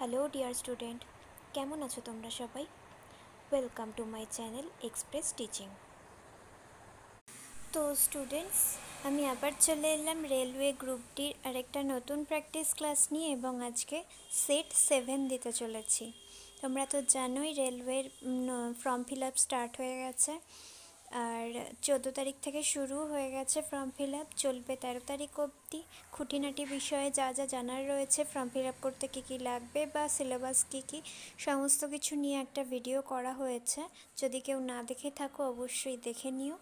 Hello dear student, কেমন আছো তোমরা সবাই? Welcome to my channel express teaching. তো স্টুডেন্টস, আমি আবার চলে এলাম রেলওয়ে গ্রুপ ডির আরেকটা নতুন প্র্যাকটিস ক্লাস নিয়ে এবং আজকে সেট 7 দিতে চলেছি। তোমরা তো জানোই রেলওয়ের ফর্ম ফিল আপ স্টার্ট হয়ে গেছে, আর 14 তারিখ থেকে শুরু হয়ে গেছে ফর্ম ফিল আপ, চলবে 13 তারিখ অবধি। খুঁটিনাটি বিষয়ে যা যা জানার রয়েছে, ফর্ম ফিল আপ করতে কী কী লাগবে বা সিলেবাস কী কী, সমস্ত কিছু নিয়ে একটা ভিডিও করা হয়েছে। যদি কেউ না দেখে থাকো অবশ্যই দেখে নিও,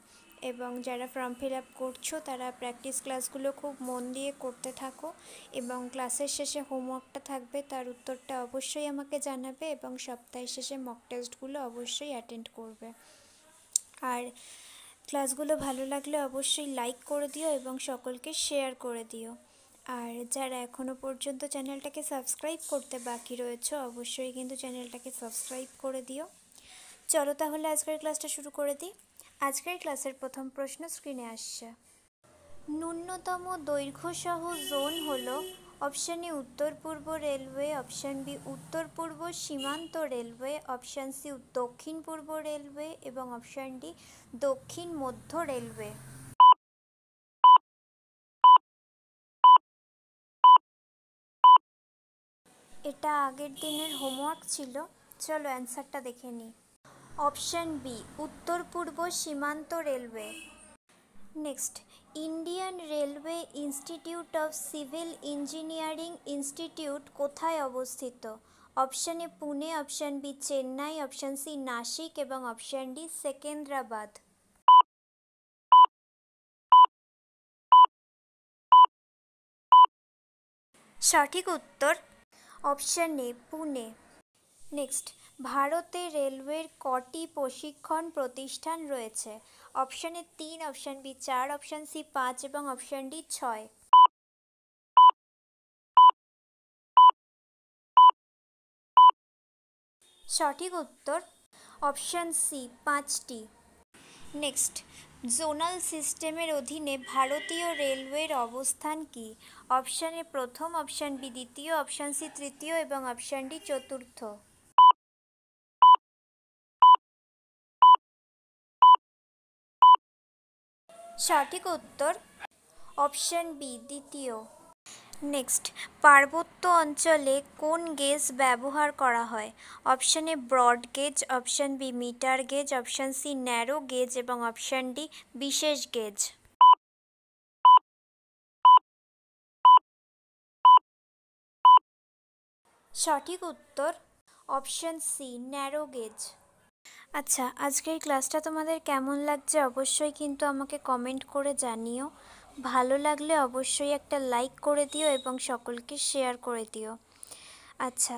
এবং যারা ফর্ম ফিল আপ করছো তারা প্র্যাকটিস ক্লাসগুলো খুব মন দিয়ে করতে থাকো, এবং ক্লাসের শেষে হোমওয়ার্কটা থাকবে, তার উত্তরটা অবশ্যই আমাকে জানাবে, এবং সপ্তাহের শেষে মক টেস্টগুলো অবশ্যই অ্যাটেন্ড করবে। আর ক্লাসগুলো ভালো লাগলে অবশ্যই লাইক করে দিও এবং সকলকে শেয়ার করে দিও। আর যারা এখনও পর্যন্ত চ্যানেলটাকে সাবস্ক্রাইব করতে বাকি রয়েছে অবশ্যই কিন্তু চ্যানেলটাকে সাবস্ক্রাইব করে দিও। চলো তাহলে আজকের ক্লাসটা শুরু করে দিই। আজকের ক্লাসের প্রথম প্রশ্ন স্ক্রিনে আসছে। ন্যূনতম দৈর্ঘ্যসহ জোন হলো অপশান এ উত্তর পূর্ব রেলওয়ে, অপশান বি উত্তর পূর্ব সীমান্ত রেলওয়ে, অপশান সি দক্ষিণ পূর্ব রেলওয়ে এবং অপশান ডি দক্ষিণ মধ্য রেলওয়ে। এটা আগের দিনের হোমওয়ার্ক ছিল, চলো অ্যান্সারটা দেখে নিই। অপশান বি উত্তর পূর্ব সীমান্ত railway. Next, Indian railway institute of civil engineering institute কোথায় অবস্থিত? Option A Pune, option B Chennai, option C Nashik এবং অপশান ডি সেকেন্দ্রাবাদ। সঠিক উত্তর অপশান এ পুনে। নেক্সট, ভারতে রেলওয়ের কটি প্রশিক্ষণ প্রতিষ্ঠান রয়েছে? Option A 3, option B 4, option C 5 এবং অপশান ডি 6। সঠিক উত্তর অপশান সি 5টি। নেক্সট, জোনাল সিস্টেমের অধীনে ভারতীয় রেলওয়ের অবস্থান কি? অপশান এ প্রথম, অপশান বি দ্বিতীয়, অপশান সি তৃতীয় এবং অপশান ডি চতুর্থ। সঠিক উত্তর অপশান বি দ্বিতীয়। নেক্সট, পার্বত্য অঞ্চলে কোন গেজ ব্যবহার করা হয়? Option A broad gauge, option B metre gauge, option C narrow gauge এবং অপশান ডি বিশেষ গেজ। সঠিক উত্তর অপশান সি ন্যারো গেজ। আচ্ছা, আজকের ক্লাসটা তোমাদের কেমন লাগছে অবশ্যই কিন্তু আমাকে কমেন্ট করে জানিও। ভালো লাগলে অবশ্যই একটা লাইক করে দিও এবং সকলকে শেয়ার করে দিও। আচ্ছা,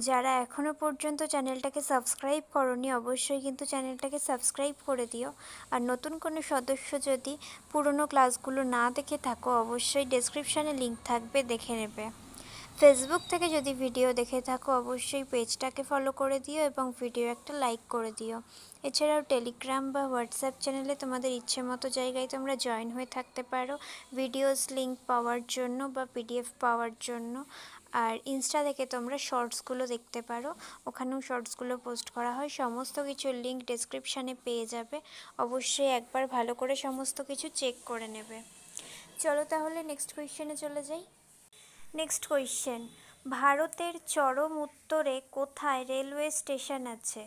যারা এখনও পর্যন্ত চ্যানেলটাকে সাবস্ক্রাইব করোনি অবশ্যই কিন্তু চ্যানেলটাকে সাবস্ক্রাইব করে দিও। আর নতুন কোনো সদস্য যদি পুরনো ক্লাসগুলো না দেখে থাকো অবশ্যই ডেসক্রিপশানে লিঙ্ক থাকবে, দেখে নেবে। ফেসবুক থেকে যদি ভিডিও দেখে থাকো অবশ্যই পেজটাকে ফলো করে দিও এবং ভিডিও একটা লাইক করে দিও। এছাড়াও টেলিগ্রাম বা হোয়াটসঅ্যাপ চ্যানেলে তোমাদের ইচ্ছে মতো জায়গায় তোমরা জয়েন হয়ে থাকতে পারো ভিডিওস লিঙ্ক পাওয়ার জন্য বা পিডিএফ পাওয়ার জন্য। আর ইনস্টা থেকে তোমরা শর্টসগুলো দেখতে পারো, ওখানেও শর্টসগুলো পোস্ট করা হয়। সমস্ত কিছুর লিঙ্ক ডেসক্রিপশানে পেয়ে যাবে, অবশ্যই একবার ভালো করে সমস্ত কিছু চেক করে নেবে। চলো তাহলে নেক্সট কোয়েশ্চেনে চলে যাই। নেক্সট কোয়েশ্চেন, ভারতের চরম উত্তরে কোথায় রেলওয়ে স্টেশন আছে?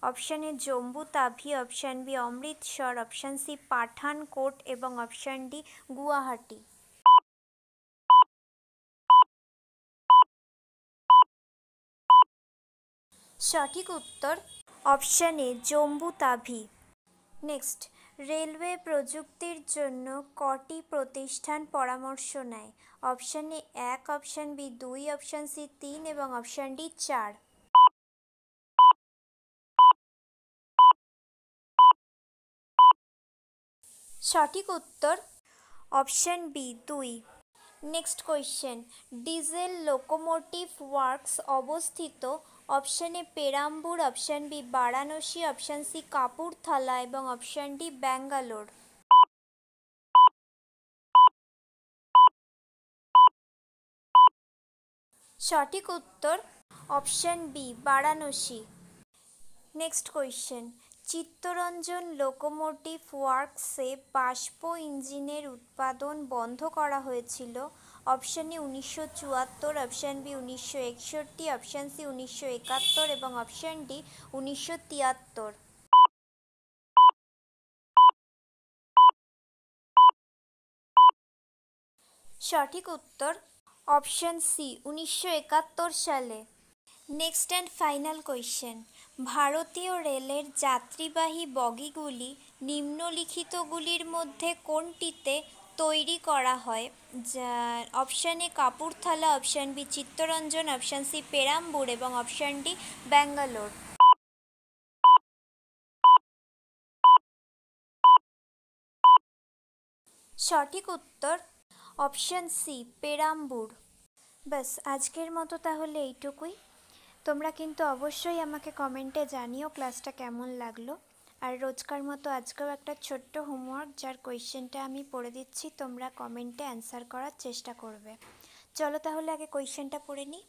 Option A Jammu Tawi, option B Amritsar, option C Pathankot এবং অপশান ডি গুয়াহাটি। সঠিক উত্তর option A Jammu Tawi. Next, railway প্রযুক্তির জন্য কটি প্রতিষ্ঠান পরামর্শ নেয়? Option A 1, option B 2, option C 3 এবং অপশান ডি 4। সঠিক উত্তর option B 2। Next question, diesel locomotive works অবস্থিত? Option A Perambur, option B Varanasi, option C Kapurthala এবং অপশান ডি ব্যাঙ্গালোর। সঠিক উত্তর option B Varanasi. Next question, Chittaranjan locomotive ওয়ার্কসে বাষ্প ইঞ্জিনের উৎপাদন বন্ধ করা হয়েছিল। Option A 1974, option B 1961, option C 1971 এবং অপশান ডি 1973। সঠিক উত্তর অপশান সি 1971 সালে। নেক্সট অ্যান্ড ফাইনাল কোয়েশ্চেন, ভারতীয় রেলের যাত্রীবাহী বগিগুলি নিম্নলিখিতগুলির মধ্যে কোনটিতে তৈরি করা হয়? Option A Kapurthala, option B Chittaranjan, option C Perambur এবং অপশান ডি ব্যাঙ্গালোর। সঠিক উত্তর অপশান সি পেরাম্বুর। ব্যাস আজকের মতো তাহলে এইটুকুই। তোমরা কিন্তু অবশ্যই আমাকে কমেন্টে জানিও ক্লাসটা কেমন লাগলো। আর রোজকার মতো আজকেও একটা ছোট্ট হোমওয়ার্ক, যার কোয়েশ্চেনটা আমি পড়ে দিচ্ছি, তোমরা কমেন্টে অ্যান্সার করার চেষ্টা করবে। চলো তাহলে আগে কোয়েশ্চেনটা পড়ে নিই।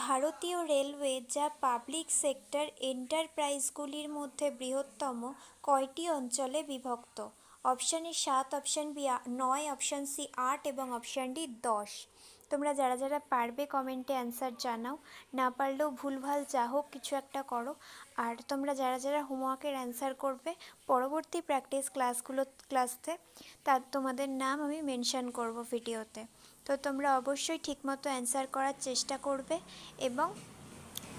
ভারতীয় রেলওয়ে যা পাবলিক সেক্টর এন্টারপ্রাইজগুলির মধ্যে বৃহত্তম, কয়টি অঞ্চলে বিভক্ত? Option A 7, option B 9, option C 8 এবং অপশান ডি 10। তোমরা যারা যারা পারবে কমেন্টে অ্যান্সার জানাও, না পারলেও ভুলভাল যা হোক কিছু একটা করো। আর তোমরা যারা যারা হোমওয়ার্কের অ্যান্সার করবে পরবর্তী প্র্যাকটিস ক্লাসে তার তোমাদের নাম আমি মেনশন করব ভিডিওতে। তো তোমরা অবশ্যই ঠিকমতো অ্যান্সার করার চেষ্টা করবে এবং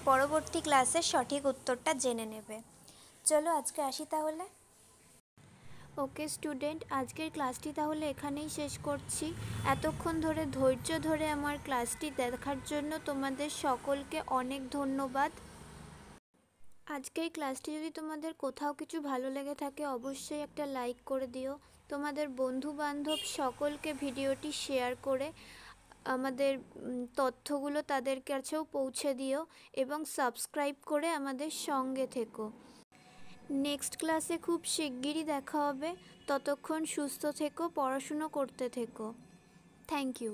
পরবর্তী ক্লাসে সঠিক উত্তরটা জেনে নেবে। চলো আজকে আসি তাহলে। ওকে স্টুডেন্ট, আজকের ক্লাসটি তাহলে এখানেই শেষ করছি। এতক্ষণ ধরে ধৈর্য ধরে আমার ক্লাসটি দেখার জন্য তোমাদের সকলকে অনেক ধন্যবাদ। আজকের ক্লাসটি যদি তোমাদের কোথাও কিছু ভালো লেগে থাকে অবশ্যই একটা লাইক করে দিও। তোমাদের বন্ধু বান্ধব সকলকে ভিডিওটি শেয়ার করে আমাদের তথ্যগুলো তাদের কাছেও পৌঁছে দিও এবং সাবস্ক্রাইব করে আমাদের সঙ্গে থেকো। নেক্সট ক্লাসে খুব শিগগিরই দেখা হবে। ততক্ষণ সুস্থ থেকো, পড়াশুনো করতে থেকো। Thank you.